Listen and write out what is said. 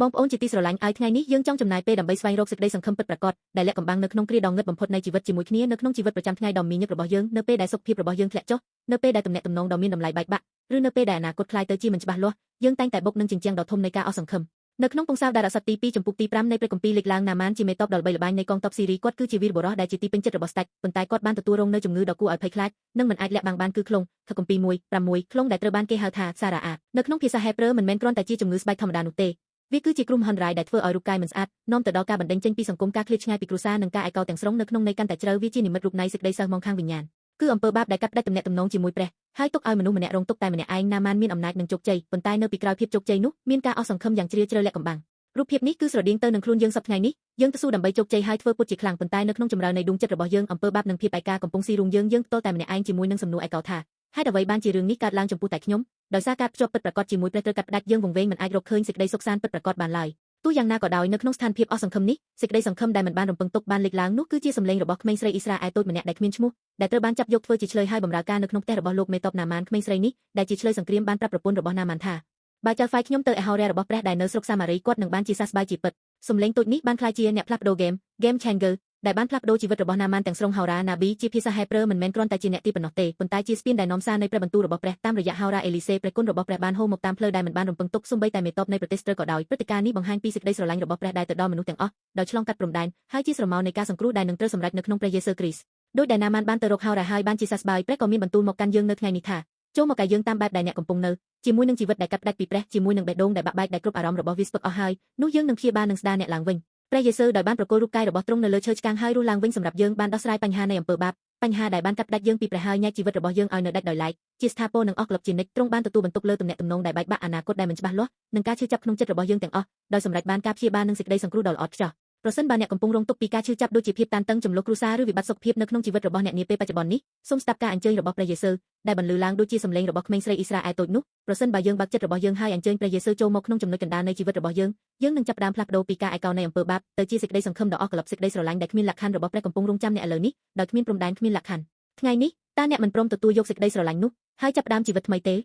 បងប្អូនជាទីស្រឡាញ់ឲ្យថ្ងៃនេះយើងចង់ចំណាយពេលដើម្បីស្វែងរកសេចក្តីសង្ឃឹមពិតប្រាកដដែលលាក់កំបាំងនៅក្នុងគ្រាដ៏ងឹតបំផុតនៃជីវិតជាមួយគ្នានៅក្នុងជីវិតប្រចាំថ្ងៃដ៏មានញឹករបស់យើងនៅពេលដែលសុខភាពរបស់យើងធ្លាក់ចុះនៅពេលដែលទំនាក់ទំនងដ៏មានតម្លៃបែកបាក់ឬនៅពេលដែលអនាគតคล้ายទៅជាមិនច្បាស់លាស់យើងតែងតែបុកនឹងជញ្ជាំងដ៏ធំនៃការអស់សង្ឃឹមនៅក្នុងពង្សាវតារស័ព្ទទី2ចំពុកទី5នៃព្រះគម្ពីរលេខឡើងណាម៉ានជាមេតបដ៏ល្បីល្បាញនៃកងទ័ពស៊ីរីគាត់គឺជាវីរបុរសដែលជាទីពេញចិត្តរបស់ស្ដេចប៉ុន្តែគាត់បានទទួលរងនូវជំងឺដ៏គួរឲ្យភ័យខ្លាចនិងមិនអាចលាក់បាំងបានគឺខ្លងខគម្ពីរ1:6ខ្លងដែលត្រូវបានគេហៅថាសារ៉ាអានៅក្នុងភាសាហេប្រឺមិនមែនគ្រាន់តែជាជំងឺស្បែកធម្មតានោះទេវាគឺជាគ្រោះមហន្តរាយដែលធ្វើឲ្យរូបកាយមិនស្អាតនាំទៅដល់ការបណ្ដេញចេញពីសង្គមការឃ្លាតឆ្ងាយពីគ្រួសារនិងការឯកោទាំងស្រុងនៅក្នុងន័យកាន់តែជ្រៅវាជានិមិត្តរូបនៃសេចក្តីសៅហ្មងខាងវិញ្ញាណគឺអំពើបាបដែលកាត់ផ្តាច់ទំនាក់ទំនងជាមួយព្រះហើយទុកឲ្យមនុស្សម្នាក់រងទុក្ខតែម្នាក់ឯងណាម៉ានមានអំណាចនិងជោគជ័យប៉ុន្តែនៅពីក្រោយភាពជោគជ័យនោះមានការអស់សង្ឃឹមយ៉ាងជ្រាលជ្រៅលាក់កំបាំងរូបភាពនេះគឺស្រដៀងទៅនឹងខ្លួនយើងសប្តាហ៍នេះយើងទៅស៊ូដើម្បីជោគជ័យហើយធ្វើពុតជាខ្លាំងប៉ុន្តែនៅក្នុងជម្រៅនៃដួងចិត្តរបស់យើងអំពើបាបនិងភាពឯកាកំពុងស៊ីរុំយើងផ្ទាល់តែម្នាក់ឯងជាមួយនឹងសំណួរឯកោថាហេតុអ្វីបានជារឿងនេះកើតឡើងចំពោះតែខ្ញុំដោយសារការភ្ជាប់ពិតប្រាកដជាមួយព្រះត្រូវកាត់ផ្តាច់យើងវង្វេងមិនអាចរកឃើញសេចក្តីសុខសាន្តពិតប្រាកដបានឡើយទោះយ៉ាងណាក៏ដោយនៅក្នុងស្ថានភាពអស់សង្ឃឹមនេះសេចក្តីសង្ឃឹមដែលមិនបានរំពឹងទុកបានលេចឡើងនោះគឺជាសម្លេងរបស់ក្មេងស្រីអ៊ីស្រាអែលតូចម្នាក់ដែលគ្មានឈ្មោះដែលត្រូវបានចាប់យកធ្វើជាឆ្លើយហើយបម្រើការនៅក្នុងផ្ទះរបស់លោកមេតបណាម៉ានក្មេងស្រីនេះដែលជាឆ្លើយសង្គ្រាមបានប្រាប់ប្រពន្ធរបស់ណាម៉ានថាបើចៅហ្វាយខ្ញុំទៅឯហោរ៉ារបស់ព្រះដែលនៅស្រុកសាម៉ារីគាត់នឹងបានជាសះស្បើយជាពិតសម្លេងតូចនេះបានក្លាយជាអ្នកផ្លាស់ប្ដូរ Game Changer ដែលបានផ្លាស់ប្ដូរជីវិតរបស់ណាម៉ានទាំងស្រុងហោរ៉ាណាប៊ីជាភាសាហេប្រឺមិនមែនគ្រាន់តែជាអ្នកទីប៉ុណ្ណោះទេប៉ុន្តែជាស្ពានដែលនាំសារនៃព្រះបន្ទូលរបស់ព្រះតាមរយៈហោរ៉ាអេលីសេព្រះគុណរបស់ព្រះបានហូរមកតាមផ្លូវដែលមិនបានរំពឹងទុកសូម្បីតែមេតបនៃប្រទេសស្ទើរក៏ដោយព្រឹត្តិការណ៍នេះបង្ហាញពីសេចក្តីស្រឡាញ់របស់ព្រះដែលទៅដល់មនុស្សទាំងអស់ដោយឆ្លងកាត់ព្រំដែនហើយជាស្រមោលនៃការសង្គ្រោះដែលនឹងត្រូវសម្រេចនៅក្នុងព្រះយេស៊ូវគ្រីស្ទដោយដែលណាម៉ានបានទៅរកហោរ៉ាហើយបានជាសះស្បើយព្រះក៏មានបន្ទូលមកកាន់យើងនៅថ្ងៃនេះថាចូលមកកាយយើងតាមបែបដែលអ្នកកំពុងនៅជាមួយនឹងជីវិតដែលកាត់ផ្តាច់ពីព្រះជាមួយនឹងបេះដូងដែលបាក់បែកដែលគ្រប់អារម្មណ៍របស់វាស្ពឹកអស់ហើយនោះយើងនឹងព្យាបាលនឹងស្ដារអ្នកឡើងវិញព្រះយេស៊ូវដោយបានប្រគល់រូបកាយរបស់ទ្រង់នៅលើឈើឆ្កាងហើយរស់ឡើងវិញសម្រាប់យើងបានដោះស្រាយបញ្ហានៃអំពើបាបបញ្ហាដែលបានកាត់ផ្តាច់យើងពីព្រះហើយញែកជីវិតរបស់យើងឲ្យនៅដាច់ដោយឡែកជាស្ថាពរនឹងអស់ក្លឹបជានិច្ចទ្រង់បានទទួលបន្ទុកលើទំនាក់ទំនងដែលបែកបាក់អនាគតដែលមិនច្បាស់លាស់និងការឈឺចាប់ក្នុងចិត្តរបស់យើងទាំងអស់ដោយសម្រេចបានការព្យាបាលនិងសេចក្តីសង្គ្រោះដ៏ល្អឥតខ្ចោះប្រសិនបើអ្នកកំពុងរងទុក្ខពីការឈឺចាប់ដូចជាភាពតានតឹងចំនួនគ្រួសារឬវិបត្តិសុខភាពនៅក្នុងជីវិតរបស់អ្នកនាពេលបច្ចុប្បន្ននេះសូមស្ដាប់ការអញ្ជើញរបស់ព្រះយេស៊ូវដែលបន្លឺឡើងដូចជាសម្លេងរបស់ក្មេងស្រីអ៊ីស្រាអែលតូចនោះប្រសិនបើយើងបើកចិត្តរបស់យើងហើយអញ្ជើញព្រះយេស៊ូវចូលមកក្នុងចំណុចកណ្ដាលនៃជីវិតរបស់យើងនឹងចាប់ផ្ដើមផ្លាស់ប្ដូរពីការឯកោនៃអំពើបាបទៅជាសេចក្តីសង្ឃឹមដ៏អស់កលឹបសេចក្តីស្រឡាញ់ដែលគ្មានលក្ខខណ្ឌរបស់ព្រះកំពុងរង់ចាំអ្នកឥឡូវនេះដោយគ្មានព្រំដែនគ្មានលក្ខខណ្ឌថ្ងៃនេះតើអ្នកមិនព្រមទទួលយកសេចក្តីស្រឡាញ់នោះហើយចាប់ផ្ដើមជីវិតថ្មីទេ